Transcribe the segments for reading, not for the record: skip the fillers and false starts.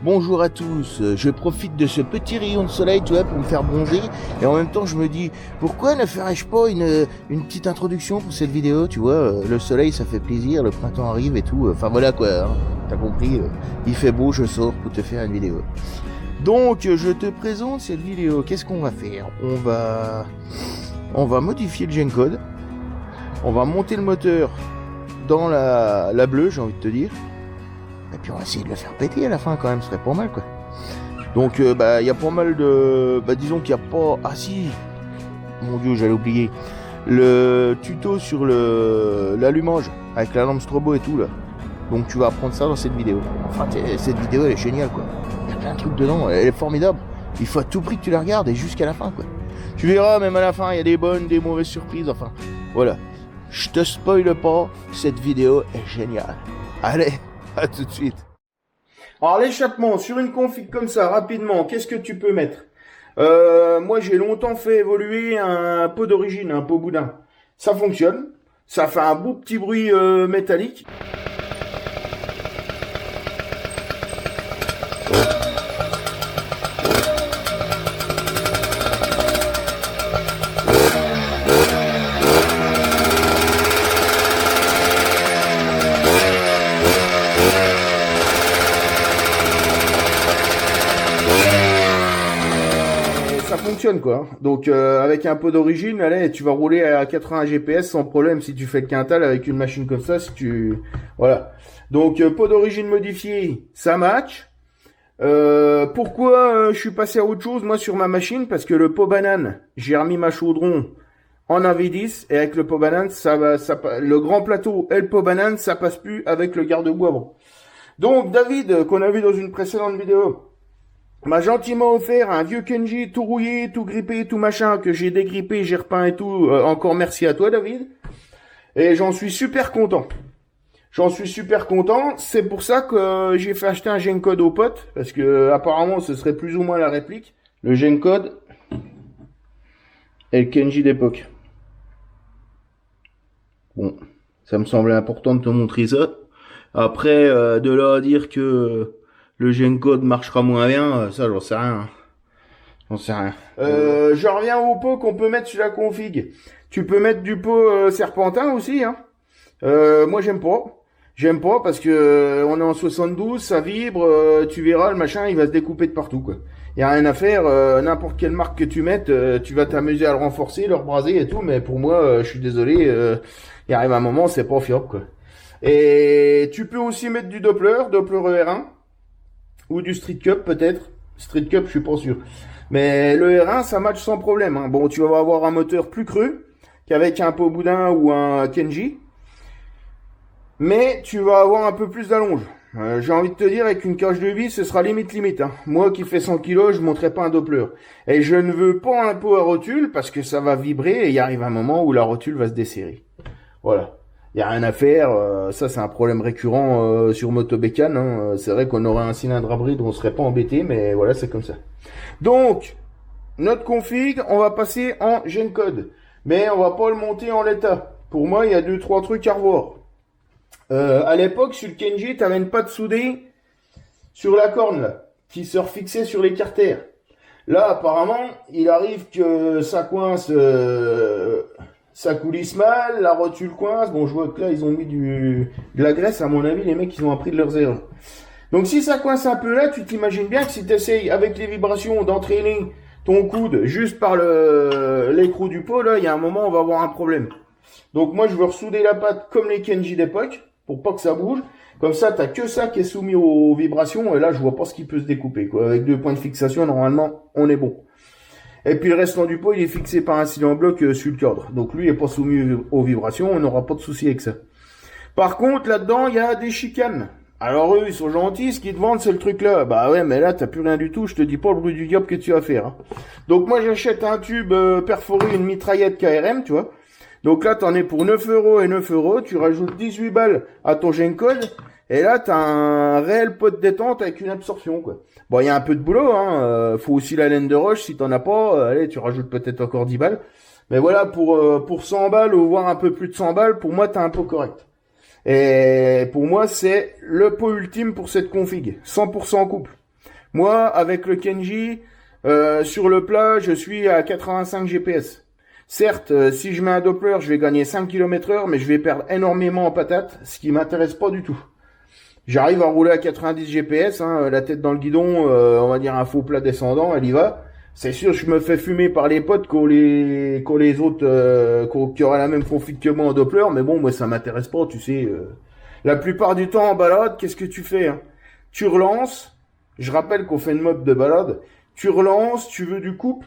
Bonjour à tous, je profite de ce petit rayon de soleil, tu vois, pour me faire bronzer, et en même temps je me dis, pourquoi ne ferais-je pas une petite introduction pour cette vidéo, tu vois, le soleil ça fait plaisir, le printemps arrive et tout, enfin voilà quoi, hein, t'as compris, il fait beau, je sors pour te faire une vidéo. Donc je te présente cette vidéo, qu'est-ce qu'on va faire? On va modifier le Gencode, on va monter le moteur dans la bleue, j'ai envie de te dire. Et puis on va essayer de le faire péter à la fin quand même, ce serait pas mal quoi. Donc il y a pas mal de... disons qu'il n'y a pas... Ah si, mon dieu j'allais oublier. Le tuto sur l'allumage avec la lampe strobo et tout là. Donc tu vas apprendre ça dans cette vidéo. Enfin cette vidéo elle est géniale quoi. Il y a plein de trucs dedans, elle est formidable. Il faut à tout prix que tu la regardes et jusqu'à la fin quoi. Tu verras même à la fin il y a des bonnes, des mauvaises surprises, enfin voilà. Je te spoile pas, cette vidéo est géniale. Allez, à tout de suite. Alors l'échappement, sur une config comme ça, rapidement, qu'est-ce que tu peux mettre? Moi j'ai longtemps fait évoluer un pot d'origine, un pot boudin. Ça fonctionne, ça fait un beau petit bruit métallique. Ça fonctionne quoi. Donc avec un pot d'origine, allez, tu vas rouler à 80 GPS sans problème si tu fais le quintal avec une machine comme ça. Si tu voilà. Donc pot d'origine modifié, ça match. Pourquoi je suis passé à autre chose moi sur ma machine? Parce que le pot banane, j'ai remis ma chaudron en AV10 et avec le pot banane, le grand plateau et le pot banane, ça passe plus avec le garde-boue avant. Donc David, qu'on a vu dans une précédente vidéo, m'a gentiment offert un vieux Kenji tout rouillé, tout grippé, tout machin, que j'ai dégrippé, j'ai repeint et tout. Encore merci à toi, David. Et j'en suis super content. J'en suis super content. C'est pour ça que j'ai fait acheter un Gencode au pote, parce que apparemment ce serait plus ou moins la réplique. Le Gencode et le Kenji d'époque. Bon, ça me semblait important de te montrer ça. Après, de là à dire que le Gencode marchera moins bien, ça j'en sais rien. J'en sais rien. Je reviens au pot qu'on peut mettre sur la config. Tu peux mettre du pot serpentin aussi, hein. Moi j'aime pas. J'aime pas parce que on est en 72, ça vibre, tu verras le machin il va se découper de partout quoi. Y a rien à faire, n'importe quelle marque que tu mettes, tu vas t'amuser à le renforcer, le rebraser et tout, mais pour moi, je suis désolé, il arrive un moment c'est pas fiable quoi. Et tu peux aussi mettre du Doppler ER1 ou du Street Cup peut-être. Street Cup, je suis pas sûr. Mais le R1, ça match sans problème. Hein. Bon, tu vas avoir un moteur plus creux qu'avec un pot boudin ou un Kenji. Mais tu vas avoir un peu plus d'allonge. J'ai envie de te dire, avec une cage de vis, ce sera limite. Hein. Moi qui fais 100 kg, je montrerai pas un Doppler. Et je ne veux pas un pot à rotule parce que ça va vibrer et il arrive un moment où la rotule va se desserrer. Voilà. Il n'y a rien à faire, ça c'est un problème récurrent sur Motobécane, hein. C'est vrai qu'on aurait un cylindre à bride, on serait pas embêté, mais voilà, c'est comme ça. Donc, notre config, on va passer en Gencode, mais on va pas le monter en l'état. Pour moi, il y a 2-3 trucs à revoir. À l'époque, sur le Kenji, tu avais une patte soudée sur la corne, là, qui se refixait sur les carters. Là, apparemment, il arrive que ça coince... ça coulisse mal, la rotule coince. Bon, je vois que là, ils ont mis de la graisse. À mon avis, les mecs, ils ont appris de leurs erreurs. Donc, si ça coince un peu là, tu t'imagines bien que si tu essayes, avec les vibrations, d'entraîner ton coude juste par l'écrou du pot, là, il y a un moment, on va avoir un problème. Donc, moi, je veux ressouder la patte comme les Kenji d'époque, pour pas que ça bouge. Comme ça, t'as que ça qui est soumis aux vibrations. Et là, je vois pas ce qui peut se découper, quoi. Avec 2 points de fixation, normalement, on est bon. Et puis le restant du pot, il est fixé par un cylindre bloc sur le cadre. Donc lui, il n'est pas soumis aux vibrations, on n'aura pas de souci avec ça. Par contre, là-dedans, il y a des chicanes. Alors eux, ils sont gentils, ce qu'ils te vendent, c'est le truc là. Bah ouais, mais là, t'as plus rien du tout, je te dis pas le bruit du diable que tu vas faire. Hein. Donc moi, j'achète un tube perforé, une mitraillette KRM, tu vois. Donc là, t'en es pour 9 € et 9 €, tu rajoutes 18 balles à ton Gencode, et là, t'as un réel pot de détente avec une absorption, quoi. Bon, il y a un peu de boulot, hein. Faut aussi la laine de roche, si t'en as pas, allez, tu rajoutes peut-être encore 10 balles. Mais voilà, pour 100 balles, ou voire un peu plus de 100 balles, pour moi, t'as un pot correct. Et pour moi, c'est le pot ultime pour cette config. 100% couple. Moi, avec le Kenji, sur le plat, je suis à 85 GPS. Certes, si je mets un Doppler, je vais gagner 5 km/h, mais je vais perdre énormément en patate, ce qui m'intéresse pas du tout. J'arrive à rouler à 90 GPS, hein, la tête dans le guidon, on va dire un faux plat descendant, elle y va. C'est sûr, je me fais fumer par les potes qu'ont les autres, qui auraient la même config que moi en Doppler, mais bon, moi ça m'intéresse pas, tu sais. La plupart du temps en balade, qu'est-ce que tu fais, hein? Tu relances, je rappelle qu'on fait une mode de balade, tu relances, tu veux du couple,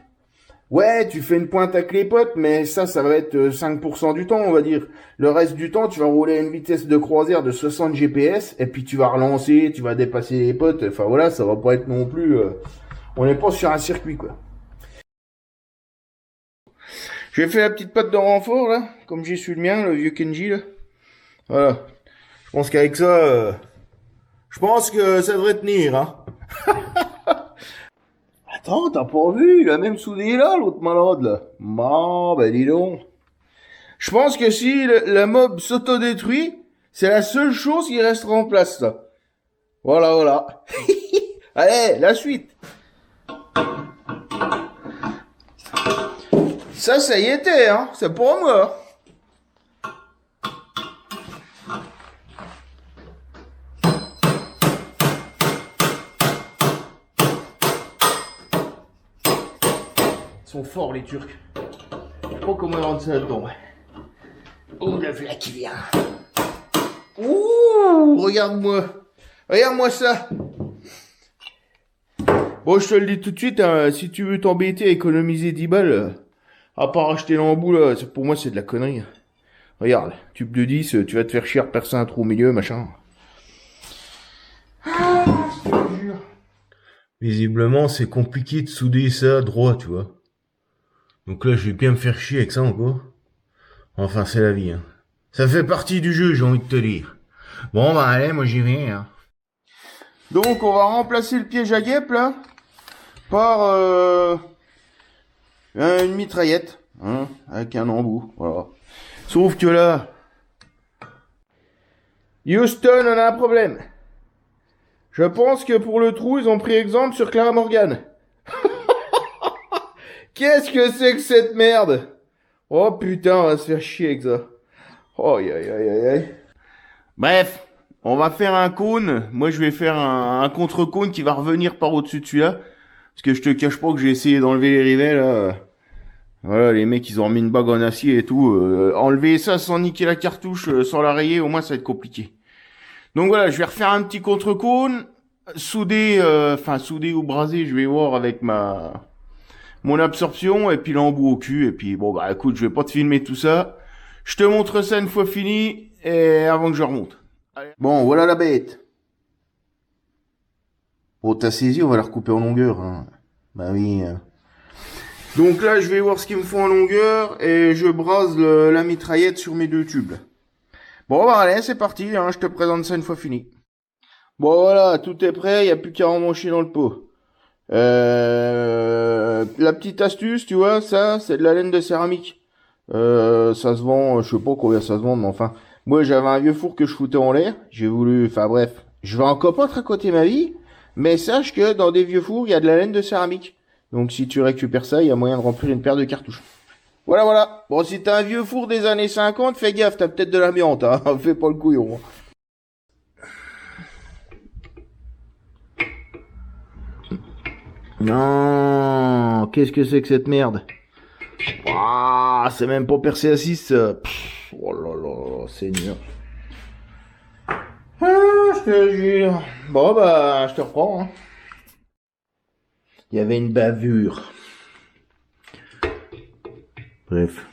ouais, tu fais une pointe avec les potes, mais ça va être 5% du temps, on va dire. Le reste du temps, tu vas rouler à une vitesse de croisière de 60 GPS, et puis tu vas relancer, tu vas dépasser les potes, enfin voilà, ça va pas être non plus... on n'est pas sur un circuit, quoi. J'ai fait la petite patte de renfort, là, comme j'ai su le mien, le vieux Kenji, là. Voilà. Je pense qu'avec ça, je pense que ça devrait tenir, hein. Attends, t'as pas vu, il a même soudé là, l'autre malade, là. Ben dis donc. Je pense que si la mob s'autodétruit, c'est la seule chose qui restera en place, là. Voilà, voilà. Allez, la suite. Ça y était, hein. C'est pour moi. Ils sont forts, les Turcs. Je sais pas comment ils rentrent ça dedans. Oh, la voilà qui vient. Ouh, regarde-moi. Regarde-moi ça. Bon, je te le dis tout de suite, hein, si tu veux t'embêter à économiser 10 balles, à part acheter l'embout, là, pour moi, c'est de la connerie. Regarde, tube de 10, tu vas te faire chier, percer un trou au milieu, machin. Ah, je te jure. Visiblement, c'est compliqué de souder ça droit, tu vois. Donc là, je vais bien me faire chier avec ça encore. Enfin, c'est la vie, hein. Ça fait partie du jeu, j'ai envie de te dire. Bon, bah allez, moi j'y vais, hein. Donc, on va remplacer le piège à guêpe, là, par une mitraillette, hein, avec un embout, voilà. Sauf que là, Houston, on a un problème. Je pense que pour le trou, ils ont pris exemple sur Clara Morgan. Qu'est-ce que c'est que cette merde? Oh putain, on va se faire chier avec ça. Oh, aïe, aïe, aïe, aïe. Bref, on va faire un cône. Moi, je vais faire un contre-cône qui va revenir par au-dessus de celui-là. Parce que je te cache pas que j'ai essayé d'enlever les rivets, là. Voilà, les mecs, ils ont remis une bague en acier et tout. Enlever ça sans niquer la cartouche, sans la rayer, au moins, ça va être compliqué. Donc voilà, je vais refaire un petit contre-cône. Souder, souder ou braser, je vais voir avec mon absorption et puis l'embout au cul. Et puis, bon, bah écoute, je vais pas te filmer tout ça. Je te montre ça une fois fini et avant que je remonte. Allez. Bon, voilà la bête. Oh, t'as saisi, on va la recouper en longueur. Hein. Bah oui. Donc là, je vais voir ce qu'il me faut en longueur et je brase la mitraillette sur mes deux tubes. Bon, bah allez, c'est parti. Hein, je te présente ça une fois fini. Bon, voilà, tout est prêt. Il n'y a plus qu'à emmancher dans le pot. La petite astuce, tu vois, ça, c'est de la laine de céramique. Ça se vend, je sais pas combien ça se vend, mais enfin, moi j'avais un vieux four que je foutais en l'air. J'ai voulu, enfin bref, je vais encore pas te raconter ma vie, mais sache que dans des vieux fours, il y a de la laine de céramique. Donc si tu récupères ça, il y a moyen de remplir une paire de cartouches. Voilà, voilà. Bon, si t'as un vieux four des années 50, fais gaffe, t'as peut-être de l'amiante, hein. Fais pas le couillon. Non, qu'est-ce que c'est que cette merde? Ah, c'est même pas percé à 6. Oh là là, Seigneur. Ah, je te jure. Bon, bah, je te reprends. Hein. Il y avait une bavure. Bref.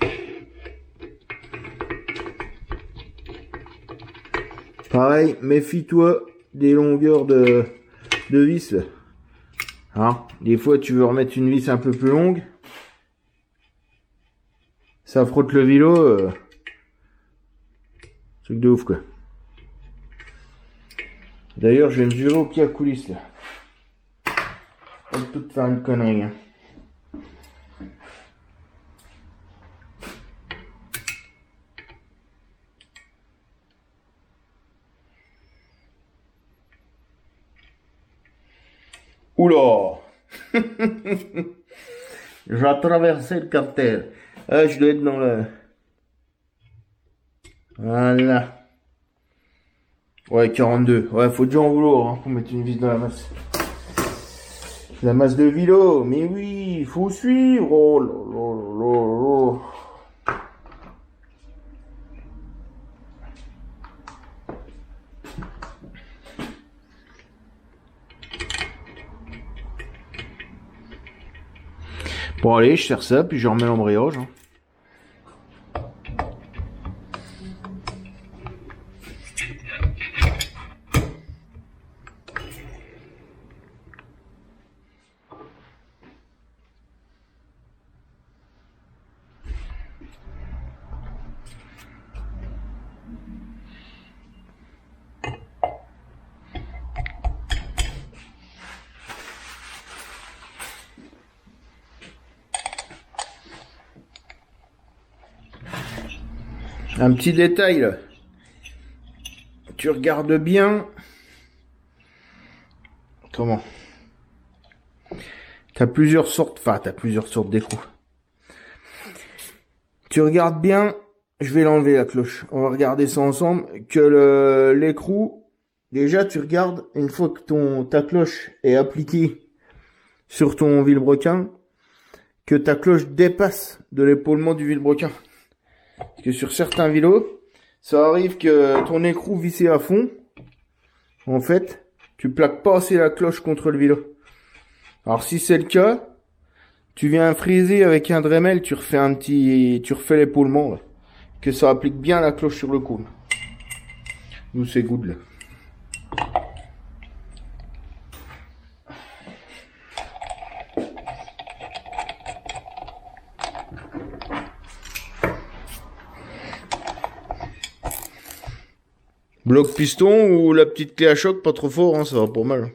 Pareil, méfie-toi des longueurs de vis. Hein, des fois, tu veux remettre une vis un peu plus longue. Ça frotte le vélo. Truc de ouf, quoi. D'ailleurs, je vais mesurer au pied à coulisses, là. On peut tout faire une connerie, hein. Oula. J'ai traversé le carter. Ah, je dois être dans le... Voilà. Ouais, 42. Ouais, faut déjà en vouloir hein, pour mettre une vis dans la masse. La masse de vélo. Mais oui, il faut suivre. Oh là là là là. Bon allez, je serre ça, puis je remets l'embrayage. Hein. Un petit détail là. Tu regardes bien. Comment? T'as plusieurs sortes d'écrous. Tu regardes bien. Je vais l'enlever la cloche. On va regarder ça ensemble. Que l'écrou, déjà tu regardes une fois que ta cloche est appliquée sur ton vilebrequin, que ta cloche dépasse de l'épaulement du vilebrequin. Parce que sur certains vélos, ça arrive que ton écrou vissé à fond, en fait, tu plaques pas assez la cloche contre le vélo. Alors si c'est le cas, tu viens friser avec un Dremel, tu refais l'épaulement, là, que ça applique bien la cloche sur le cône. Nous c'est good là. Bloc piston ou la petite clé à choc, pas trop fort, hein, ça va pas mal.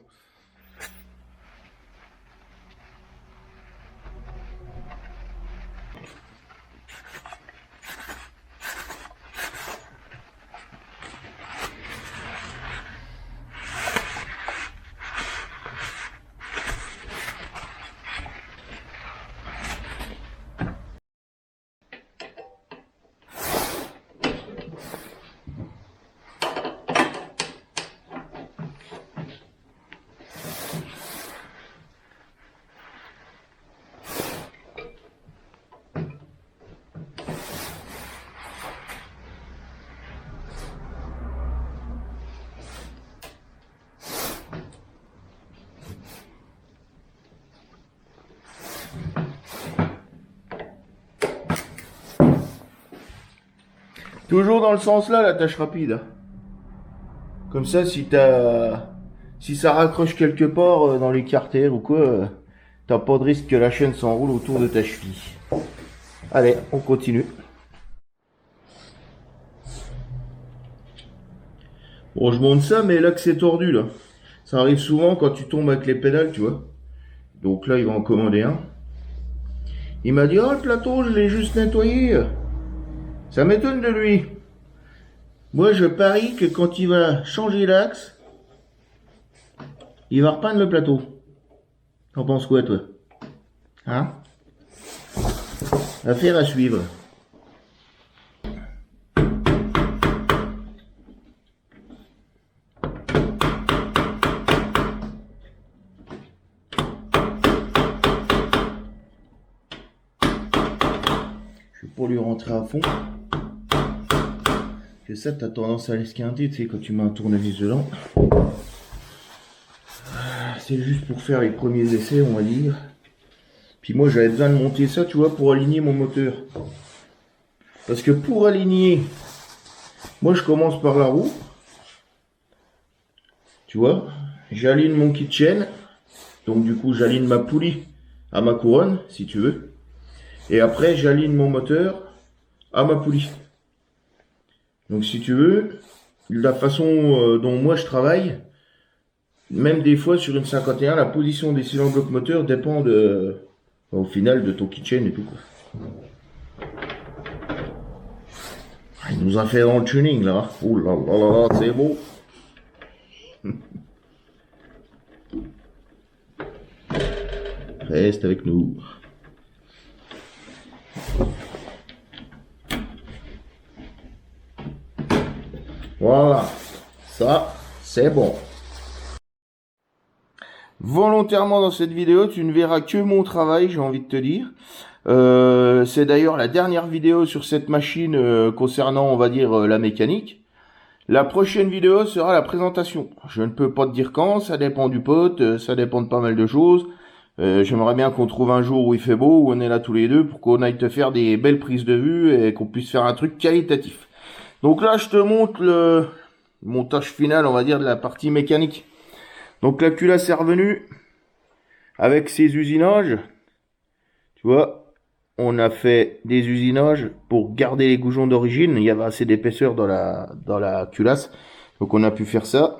Toujours dans le sens là, la tâche rapide. Comme ça, si ça raccroche quelque part dans les carters ou quoi, t'as pas de risque que la chaîne s'enroule autour de ta cheville. Allez, on continue. Bon, je monte ça, mais là que c'est tordu là. Ça arrive souvent quand tu tombes avec les pédales, tu vois. Donc là, il va en commander un. Il m'a dit, oh le plateau, je l'ai juste nettoyé. Ça m'étonne de lui. Moi, je parie que quand il va changer l'axe, il va repeindre le plateau. T'en penses quoi, toi? Hein? Affaire à suivre. Je vais pas lui rentrer à fond. Que ça, t'as tendance à l'esquinter, tu sais, quand tu mets un tournevis dedans. C'est juste pour faire les premiers essais, on va dire. Puis moi, j'avais besoin de monter ça, tu vois, pour aligner mon moteur. Parce que pour aligner, moi, je commence par la roue. Tu vois, j'aligne mon kit chain. Donc, du coup, j'aligne ma poulie à ma couronne, si tu veux. Et après, j'aligne mon moteur à ma poulie. Donc, si tu veux, la façon dont moi je travaille, même des fois sur une 51, la position des cylindres blocs moteurs dépend au final de ton kit chain et tout quoi. Il nous a fait dans le tuning là. Ouh là là là là, c'est beau. Reste avec nous. Voilà, ça c'est bon. Volontairement dans cette vidéo, tu ne verras que mon travail, j'ai envie de te dire. C'est d'ailleurs la dernière vidéo sur cette machine concernant, on va dire, la mécanique. La prochaine vidéo sera la présentation. Je ne peux pas te dire quand, ça dépend du pote, ça dépend de pas mal de choses. J'aimerais bien qu'on trouve un jour où il fait beau, où on est là tous les deux, pour qu'on aille te faire des belles prises de vue et qu'on puisse faire un truc qualitatif. Donc là, je te montre le montage final, on va dire, de la partie mécanique. Donc la culasse est revenue avec ses usinages. Tu vois, on a fait des usinages pour garder les goujons d'origine. Il y avait assez d'épaisseur dans la culasse. Donc on a pu faire ça.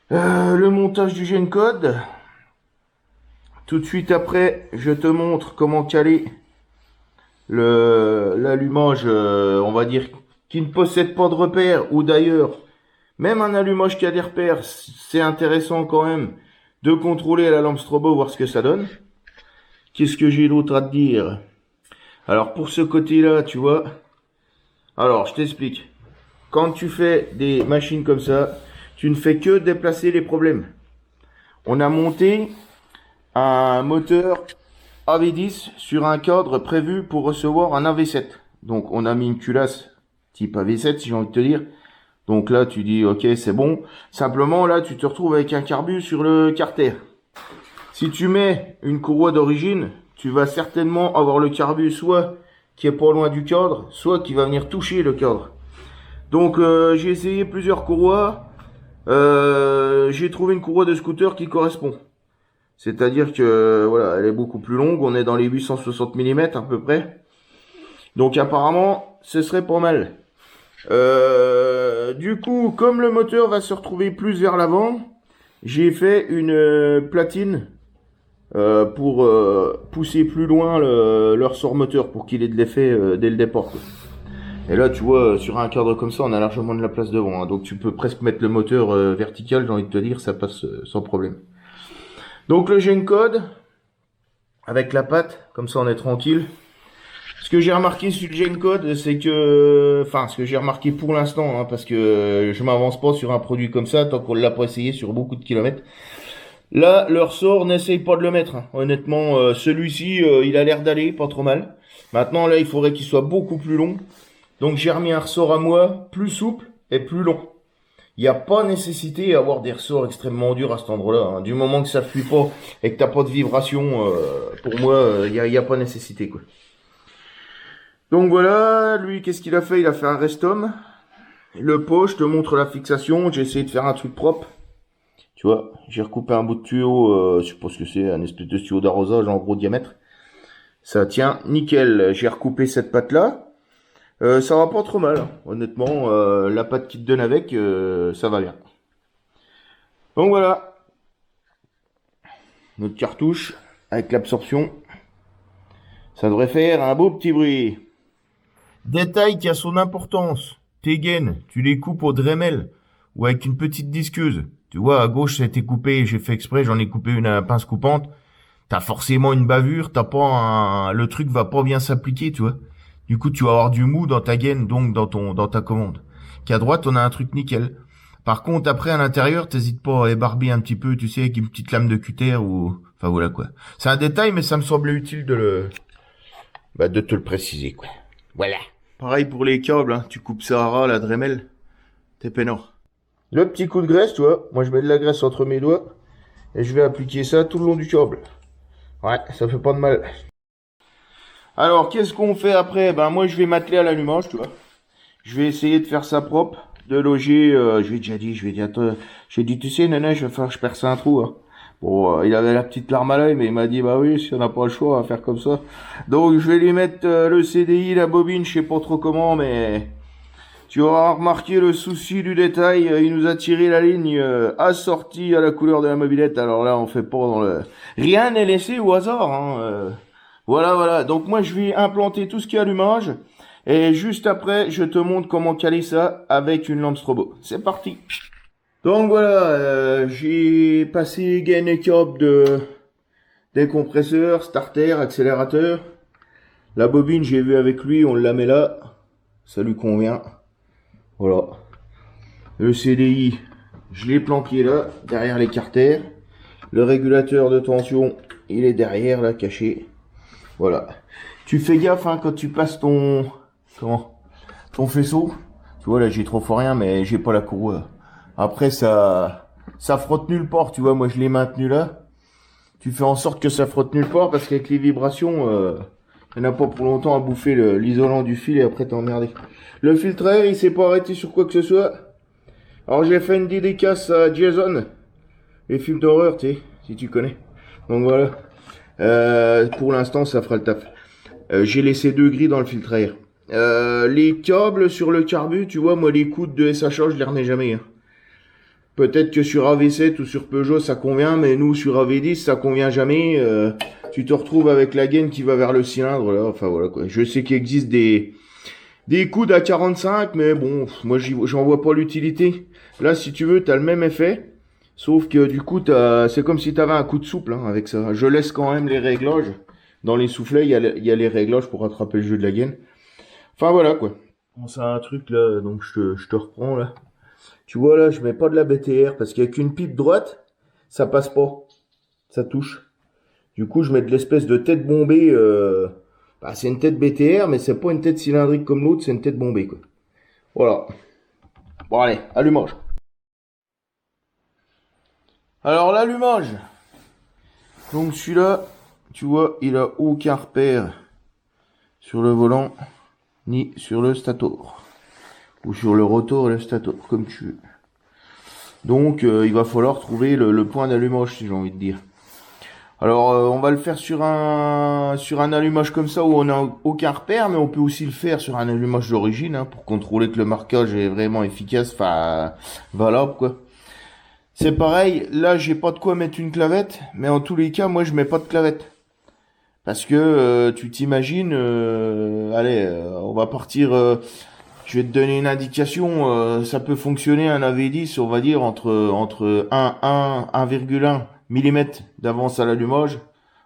Le montage du G-Encode. Tout de suite après, je te montre comment caler l'allumage, on va dire, qui ne possède pas de repères. Ou d'ailleurs, même un allumage qui a des repères, c'est intéressant quand même de contrôler la lampe strobo, voir ce que ça donne. Qu'est-ce que j'ai d'autre à te dire? Alors pour ce côté-là, tu vois. Alors je t'explique. Quand tu fais des machines comme ça, tu ne fais que déplacer les problèmes. On a monté un moteur AV10 sur un cadre prévu pour recevoir un AV7. Donc on a mis une culasse type AV7, si j'ai envie de te dire. Donc là tu dis ok, c'est bon. Simplement là tu te retrouves avec un carbu sur le carter. Si tu mets une courroie d'origine, tu vas certainement avoir le carbu soit qui est pas loin du cadre, soit qui va venir toucher le cadre. Donc j'ai essayé plusieurs courroies. J'ai trouvé une courroie de scooter qui correspond. C'est-à-dire que voilà, elle est beaucoup plus longue. On est dans les 860 mm à peu près. Donc apparemment, ce serait pas mal. Du coup, comme le moteur va se retrouver plus vers l'avant, j'ai fait une platine pour pousser plus loin le ressort moteur pour qu'il ait de l'effet dès le départ, quoi. Et là tu vois, sur un cadre comme ça on a largement de la place devant, hein. Donc tu peux presque mettre le moteur vertical, j'ai envie de te dire, ça passe sans problème. Donc le G-Encode avec la patte, comme ça on est tranquille. Ce que j'ai remarqué sur le G-Encode, c'est que, enfin ce que j'ai remarqué pour l'instant, hein, parce que je m'avance pas sur un produit comme ça tant qu'on l'a pas essayé sur beaucoup de kilomètres. Là, le ressort, n'essaye pas de le mettre, hein. Honnêtement, celui-ci, il a l'air d'aller, pas trop mal. Maintenant, là, il faudrait qu'il soit beaucoup plus long. Donc, j'ai remis un ressort à moi, plus souple et plus long. Il n'y a pas nécessité d'avoir des ressorts extrêmement durs à cet endroit-là, hein. Du moment que ça fuit pas et que t'as pas de vibration, pour moi, il y a pas nécessité, quoi. Donc voilà, lui, qu'est-ce qu'il a fait? Il a fait un restom. Le pot, je te montre la fixation. J'ai essayé de faire un truc propre. Tu vois, j'ai recoupé un bout de tuyau, je sais pas ce que c'est, un espèce de tuyau d'arrosage en gros diamètre. Ça tient nickel. J'ai recoupé cette patte-là. Ça va pas trop mal, hein. Honnêtement, la patte qui te donne avec, ça va bien. Donc voilà. Notre cartouche avec l'absorption. Ça devrait faire un beau petit bruit. Détail qui a son importance. Tes gaines, tu les coupes au Dremel ou avec une petite disqueuse. Tu vois, à gauche, ça a été coupé, j'ai fait exprès, j'en ai coupé une à pince coupante. T'as forcément une bavure, t'as pas le truc va pas bien s'appliquer, tu vois. Du coup, tu vas avoir du mou dans ta gaine, donc dans ta commande. Qu'à droite, on a un truc nickel. Par contre, après, à l'intérieur, t'hésites pas à ébarber un petit peu, tu sais, avec une petite lame de cutter ou, enfin voilà, quoi. C'est un détail, mais ça me semblait utile de te le préciser, quoi. Voilà. Pareil pour les câbles, hein. Tu coupes ça à ras, la Dremel. T'es peinard. Le petit coup de graisse, tu vois, moi je mets de la graisse entre mes doigts et je vais appliquer ça tout le long du câble. Ouais, ça fait pas de mal. Alors, qu'est-ce qu'on fait après? Ben moi je vais m'atteler à l'allumage, tu vois. Je vais essayer de faire ça propre, de loger, je lui ai déjà dit, j'ai dit, tu sais, nana, je perce un trou, hein. Bon, il avait la petite larme à l'œil, mais il m'a dit, bah oui, si on n'a pas le choix, on va faire comme ça. Donc je vais lui mettre le CDI, la bobine, je sais pas trop comment, mais... Tu auras remarqué le souci du détail, il nous a tiré la ligne assortie à la couleur de la mobilette. Alors là, on fait pas dans le... Rien n'est laissé au hasard, hein. Voilà. Donc moi, je vais implanter tout ce qui est allumage. Et juste après, je te montre comment caler ça avec une lampe strobo. C'est parti. Donc voilà, j'ai passé gain et câble Décompresseur, starter, accélérateur. La bobine, j'ai vu avec lui, on la met là. Ça lui convient. Voilà. Le CDI, je l'ai planqué là, derrière l'écarter. Le régulateur de tension, il est derrière là, caché. Voilà. Tu fais gaffe hein, quand tu passes ton faisceau. Tu vois là, j'ai trop fort rien, mais j'ai pas la courroie. Après ça frotte nulle part. Tu vois, moi je l'ai maintenu là. Tu fais en sorte que ça frotte nulle part parce qu'avec les vibrations, il n'y en a pas pour longtemps à bouffer l'isolant du fil et après t'es emmerdé. Le filtreur, il s'est pas arrêté sur quoi que ce soit. Alors j'ai fait une dédicace à Jason, les films d'horreur, tu sais, si tu connais. Donc voilà. Pour l'instant, ça fera le taf. J'ai laissé 2 grilles dans le filtreur. Les câbles sur le carbu, tu vois, moi les coudes de SHA, je les remets jamais. Hein. Peut-être que sur AV7 ou sur Peugeot ça convient, mais nous sur AV10 ça convient jamais. Tu te retrouves avec la gaine qui va vers le cylindre là. Enfin voilà quoi. Je sais qu'il existe des coudes à 45, mais bon, moi j'en vois pas l'utilité. Là si tu veux, t'as le même effet, sauf que du coup c'est comme si t'avais un coup de souple hein, avec ça. Je laisse quand même les réglages. Dans les soufflets, il y a les réglages pour rattraper le jeu de la gaine. Enfin voilà quoi. Bon, c'est un truc là, donc je te reprends là. Tu vois là, je mets pas de la BTR parce qu'avec une pipe droite, ça passe pas. Ça touche. Du coup, je mets de l'espèce de tête bombée. Bah, c'est une tête BTR, mais c'est pas une tête cylindrique comme l'autre, c'est une tête bombée quoi. Voilà. Bon allez, allumage. Alors l'allumage. Donc celui-là, tu vois, il a aucun repère sur le volant, ni sur le stator. Ou sur le rotor et le stator, comme tu veux. Donc il va falloir trouver le point d'allumage, si j'ai envie de dire. Alors on va le faire sur un allumage comme ça où on n'a aucun repère, mais on peut aussi le faire sur un allumage d'origine hein, pour contrôler que le marquage est vraiment efficace, enfin valable quoi. C'est pareil, là j'ai pas de quoi mettre une clavette, mais en tous les cas moi je mets pas de clavette. Parce que tu t'imagines, allez, on va partir, je vais te donner une indication, ça peut fonctionner un AV10, on va dire, entre 1,1 mm d'avance à l'allumage,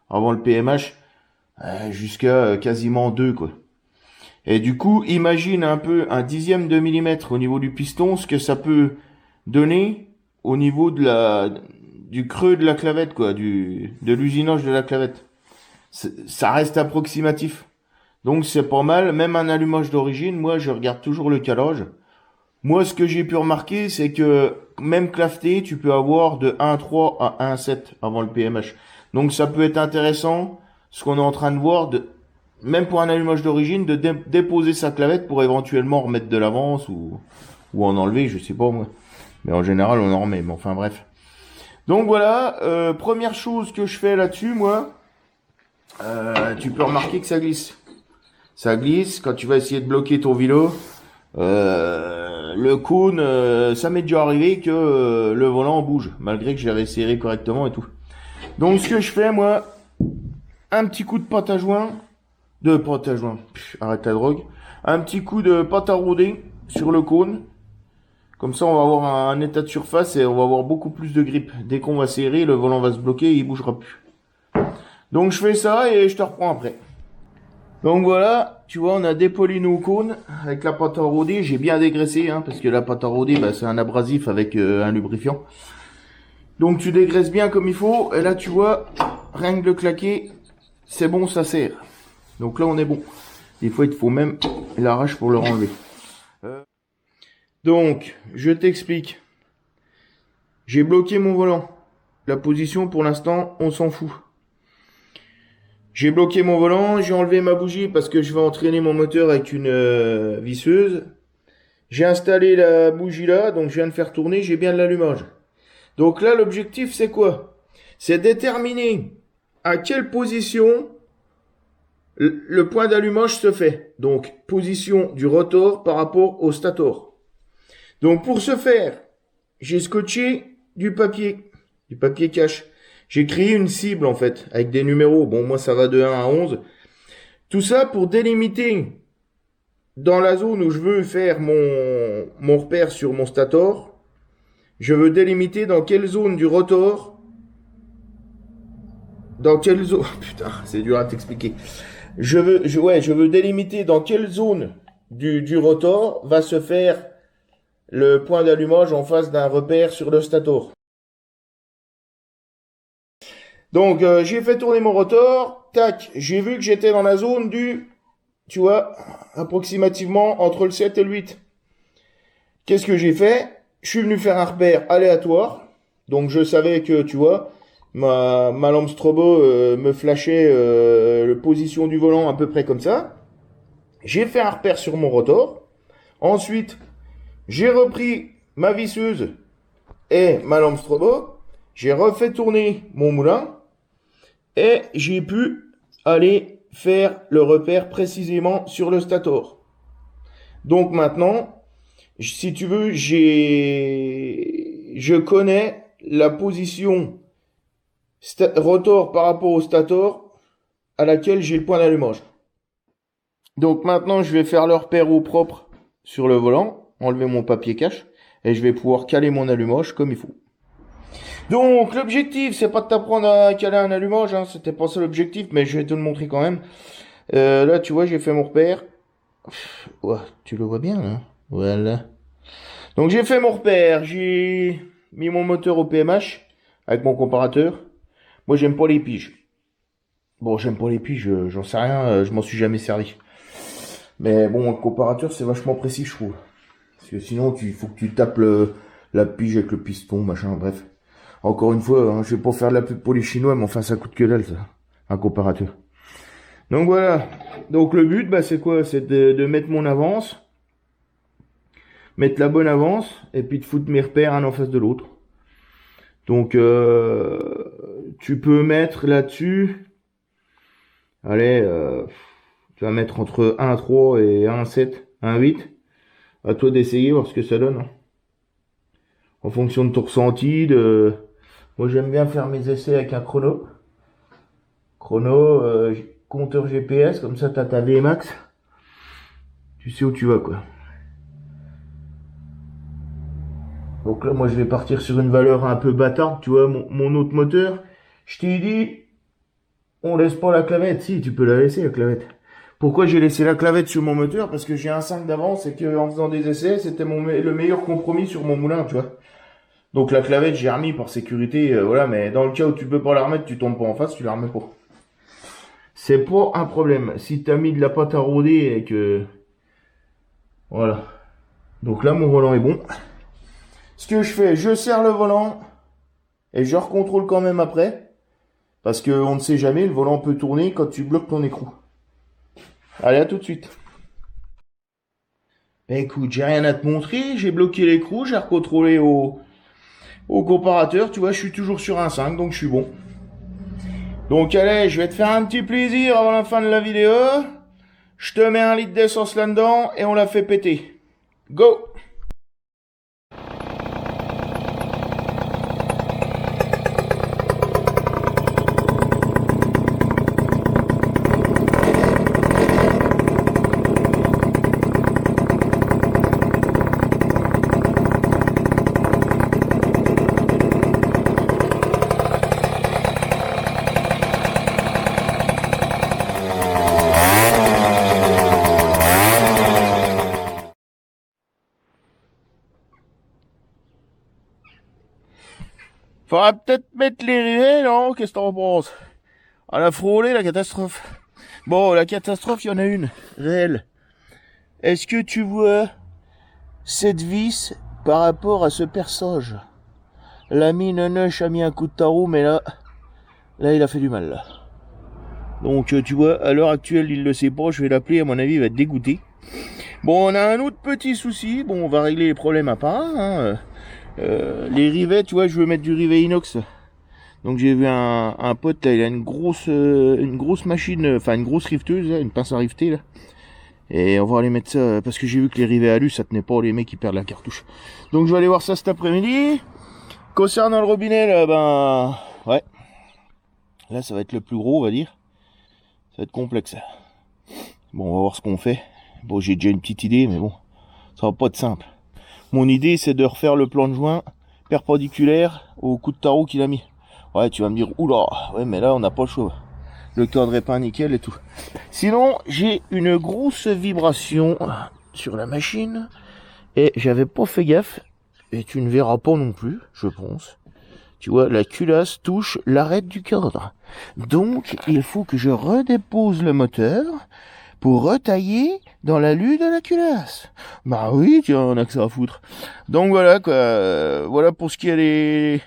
avant le PMH, jusqu'à quasiment 2, quoi. Et du coup, imagine un peu un dixième de millimètre au niveau du piston, ce que ça peut donner au niveau du creux de la clavette, quoi, de l'usinage de la clavette. Ça reste approximatif. Donc c'est pas mal, même un allumage d'origine, moi je regarde toujours le calage. Moi ce que j'ai pu remarquer c'est que même claveté, tu peux avoir de 1,3 à 1,7 avant le PMH. Donc ça peut être intéressant, ce qu'on est en train de voir, même pour un allumage d'origine, de déposer sa clavette pour éventuellement remettre de l'avance ou en enlever, je sais pas moi. Mais en général on en remet, mais enfin bref. Donc voilà, première chose que je fais là-dessus moi, tu peux remarquer que ça glisse. Ça glisse quand tu vas essayer de bloquer ton vélo. Le cône, ça m'est déjà arrivé que le volant bouge, malgré que j'avais serré correctement et tout. Donc ce que je fais moi, un petit coup de pâte à joint, arrête la drogue, un petit coup de pâte à rôder sur le cône. Comme ça on va avoir un état de surface et on va avoir beaucoup plus de grip. Dès qu'on va serrer, le volant va se bloquer et il bougera plus. Donc je fais ça et je te reprends après. Donc voilà, tu vois, on a dépoli nos cônes avec la pâte à rôder. J'ai bien dégraissé, hein, parce que la pâte à rôder, bah, c'est un abrasif avec un lubrifiant. Donc tu dégraisses bien comme il faut. Et là, tu vois, rien que de claquer, c'est bon, ça serre. Donc là, on est bon. Des fois, il te faut même l'arrache pour le renlever. Donc, je t'explique. J'ai bloqué mon volant. La position, pour l'instant, on s'en fout. J'ai bloqué mon volant, j'ai enlevé ma bougie parce que je vais entraîner mon moteur avec une visseuse. J'ai installé la bougie là, donc je viens de faire tourner, j'ai bien de l'allumage. Donc là, l'objectif, c'est quoi? C'est déterminer à quelle position le point d'allumage se fait. Donc, position du rotor par rapport au stator. Donc, pour ce faire, j'ai scotché du papier cache. J'ai créé une cible en fait, avec des numéros. Bon, moi ça va de 1 à 11. Tout ça pour délimiter dans la zone où je veux faire mon repère sur mon stator. Je veux délimiter dans quelle zone du rotor dans quelle zone... Putain, c'est dur à t'expliquer. Je veux délimiter dans quelle zone du rotor va se faire le point d'allumage en face d'un repère sur le stator. Donc, j'ai fait tourner mon rotor. Tac, j'ai vu que j'étais dans la zone tu vois, approximativement entre le 7 et le 8. Qu'est-ce que j'ai fait? Je suis venu faire un repère aléatoire. Donc, je savais que, tu vois, ma lampe strobo me flashait la position du volant à peu près comme ça. J'ai fait un repère sur mon rotor. Ensuite, j'ai repris ma visseuse et ma lampe strobo. J'ai refait tourner mon moulin. Et j'ai pu aller faire le repère précisément sur le stator. Donc maintenant, si tu veux, je connais la position rotor par rapport au stator à laquelle j'ai le point d'allumage. Donc maintenant, je vais faire le repère au propre sur le volant, enlever mon papier cache, et je vais pouvoir caler mon allumage comme il faut. Donc l'objectif, c'est pas de t'apprendre à caler un allumage, hein, c'était pas ça l'objectif, mais je vais te le montrer quand même. Là, tu vois, j'ai fait mon repère. Ouais, tu le vois bien, là. Voilà. Donc j'ai fait mon repère, j'ai mis mon moteur au PMH avec mon comparateur. Moi, j'aime pas les piges. Bon, j'aime pas les piges, j'en sais rien, je m'en suis jamais servi. Mais bon, le comparateur, c'est vachement précis, je trouve. Parce que sinon, il faut que tu tapes la pige avec le piston, machin, bref. Encore une fois, hein, je vais pas faire de la pub pour les Chinois, mais enfin, ça coûte que dalle, ça. Un comparateur. Donc voilà. Donc le but, bah, c'est quoi? C'est de mettre mon avance. Mettre la bonne avance. Et puis de foutre mes repères un en face de l'autre. Donc, tu peux mettre là-dessus. Allez, tu vas mettre entre 1,3 et 1,7, 1,8. À toi d'essayer, voir ce que ça donne. Hein. En fonction de ton ressenti, moi, j'aime bien faire mes essais avec un chrono. Compteur GPS, comme ça, t'as ta VMAX. Tu sais où tu vas, quoi. Donc là, moi, je vais partir sur une valeur un peu bâtarde, tu vois, mon autre moteur. Je t'ai dit, on laisse pas la clavette. Si, tu peux la laisser, la clavette. Pourquoi j'ai laissé la clavette sur mon moteur? Parce que j'ai un 5 d'avance et que en faisant des essais, c'était le meilleur compromis sur mon moulin, tu vois. Donc la clavette, j'ai remis par sécurité, voilà, mais dans le cas où tu peux pas la remettre, tu tombes pas en face, tu la remets pas. C'est pas un problème. Si t'as mis de la pâte à rôder et que... Voilà. Donc là, mon volant est bon. Ce que je fais, je serre le volant et je recontrôle quand même après. Parce qu'on ne sait jamais, le volant peut tourner quand tu bloques ton écrou. Allez, à tout de suite. Écoute, j'ai rien à te montrer, j'ai bloqué l'écrou, j'ai recontrôlé au comparateur, tu vois, je suis toujours sur un 5, donc je suis bon. Donc allez, je vais te faire un petit plaisir avant la fin de la vidéo. Je te mets 1 litre d'essence là-dedans et on la fait péter. Go! Faudra peut-être mettre les rivets, non? Qu'est-ce que t'en penses? À la frôler, la catastrophe. Bon, la catastrophe, il y en a une, réelle. Est-ce que tu vois cette vis par rapport à ce perçage? L'ami Nonoche a mis un coup de tarot, mais là, il a fait du mal, là. Donc, tu vois, à l'heure actuelle, il le sait pas, je vais l'appeler, à mon avis, il va être dégoûté. Bon, on a un autre petit souci, bon, on va régler les problèmes à part, hein. Les rivets, tu vois, je veux mettre du rivet inox. Donc j'ai vu un pote là, il a une grosse machine, enfin une grosse rifteuse, là, une pince à rifter là. Et on va aller mettre ça, parce que j'ai vu que les rivets alu, ça tenait pas, les mecs ils perdent la cartouche. Donc je vais aller voir ça cet après-midi. Concernant le robinet là, ben ouais. Là ça va être le plus gros, on va dire. Ça va être complexe. Bon, on va voir ce qu'on fait. Bon, j'ai déjà une petite idée, mais bon, ça va pas être simple. Mon idée, c'est de refaire le plan de joint perpendiculaire au coup de tarot qu'il a mis. Ouais, tu vas me dire, oula, ouais, mais là, on n'a pas le choix. Le cadre est pas nickel et tout. Sinon, j'ai une grosse vibration sur la machine et j'avais pas fait gaffe. Et tu ne verras pas non plus, je pense. Tu vois, la culasse touche l'arête du cadre. Donc, il faut que je redépose le moteur pour retailler dans l'alu de la culasse. Bah oui, tiens, on a que ça à foutre. Donc voilà, quoi. Voilà pour ce qui est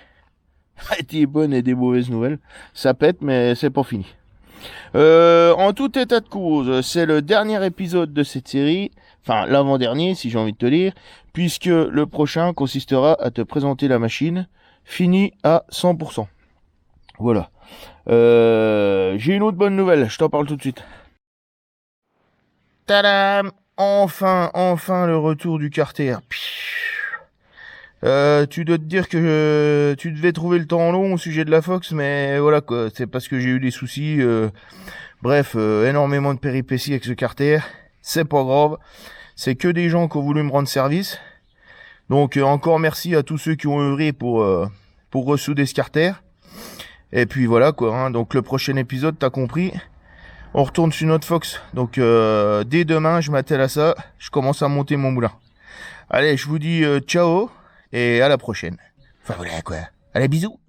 des bonnes et des mauvaises nouvelles. Ça pète, mais c'est pas fini. En tout état de cause, c'est le dernier épisode de cette série, enfin l'avant-dernier si j'ai envie de te dire, puisque le prochain consistera à te présenter la machine finie à 100%. Voilà. J'ai une autre bonne nouvelle, je t'en parle tout de suite. Tadam! Enfin le retour du Carter. Tu dois te dire que tu devais trouver le temps long au sujet de la Fox, mais voilà quoi, c'est parce que j'ai eu des soucis. Bref, énormément de péripéties avec ce Carter. C'est pas grave, c'est que des gens qui ont voulu me rendre service. Donc encore merci à tous ceux qui ont œuvré pour ressouder ce Carter. Et puis voilà quoi, hein. Donc le prochain épisode, t'as compris, on retourne sur notre Fox. Donc dès demain, je m'attelle à ça, je commence à monter mon moulin. Allez, je vous dis ciao et à la prochaine. Enfin voilà quoi. Allez, bisous.